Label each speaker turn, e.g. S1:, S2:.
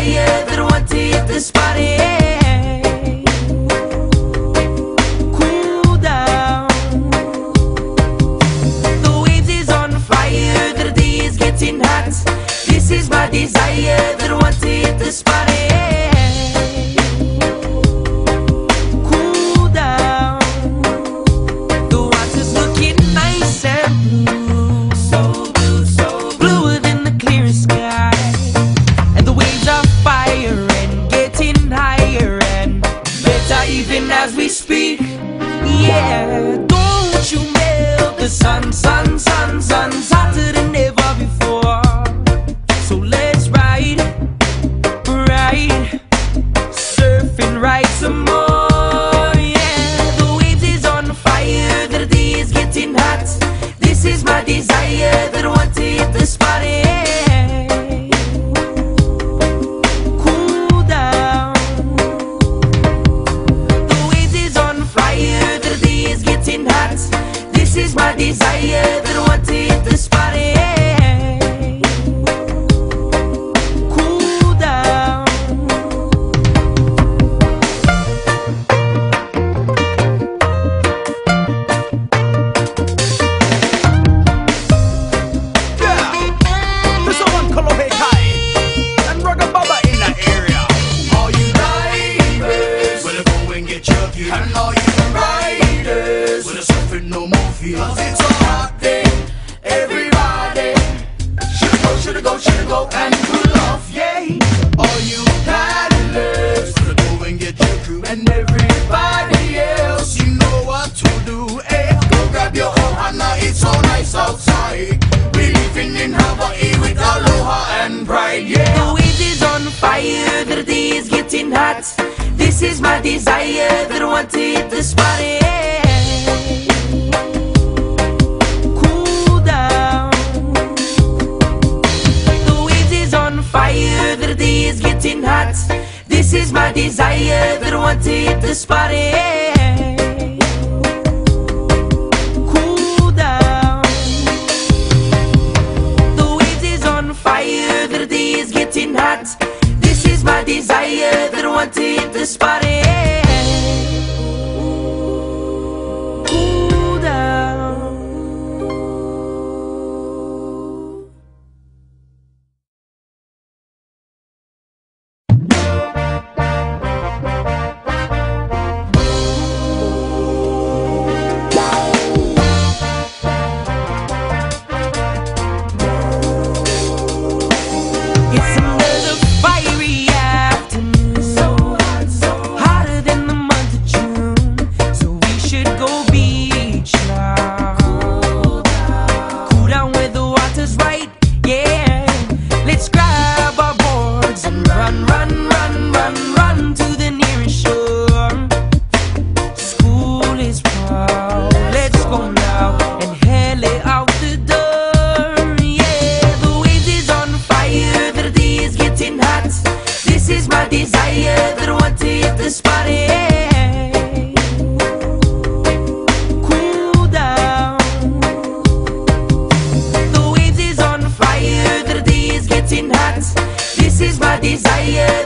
S1: desire that want to hit the spot. Cool down. The waves is on fire, the day is getting hot. This is my desire that want to hit the spot. Cool down. The water's looking nice and blue, so blue, so bluer than the clearest sky. And the waves are fire and getting higher and better even as we speak. Yeah, don't you melt the sun, sun, sun, sun's hotter than ever before. So let's ride, ride, surfing right some more. Yeah, the waves is on fire, the day is getting hot. This is my desire that want to hit the spot. Cool down. The waves is on fire, the day is getting hot. This is my desire that want to hit the spot. Cool down.
S2: Yeah, this is one Kolohe Kai and Rugga Bubba in the area. All you divers, wanna go and get your gear. And all you riders, wanna surf in no more fear. 'Cause it's a hot day, everybody. Shoulda go, and pull off, yay. All you paddlers, wanna go and get your crew. And everybody else, you know what to do, eh? Go grab your ohana, it's so nice outside. We living in Hawaii with aloha and pride, yeah.
S1: The waves is on fire, the day is getting hot. This is my desire that want to hit the spot. Cool down. The waves is on fire, the day is getting hot. This is my desire that want to hit the spot. Cool down. The waves is on fire, the day is getting hot. This is my desire that want to hit the spot. Cool down. It's another fiery afternoon, so hot, hotter than the month of June. So we should go beach now. Cool down where the water's right, yeah. Let's grab our boards and run, run, run, run, run to the nearest shore. School is proud, let's go now and hell it out the door. Yeah, the waves is on fire, the day is getting hot. This is my desire that want to hit the spot. Cool down. The waves is on fire, the day is getting hot. This is my desire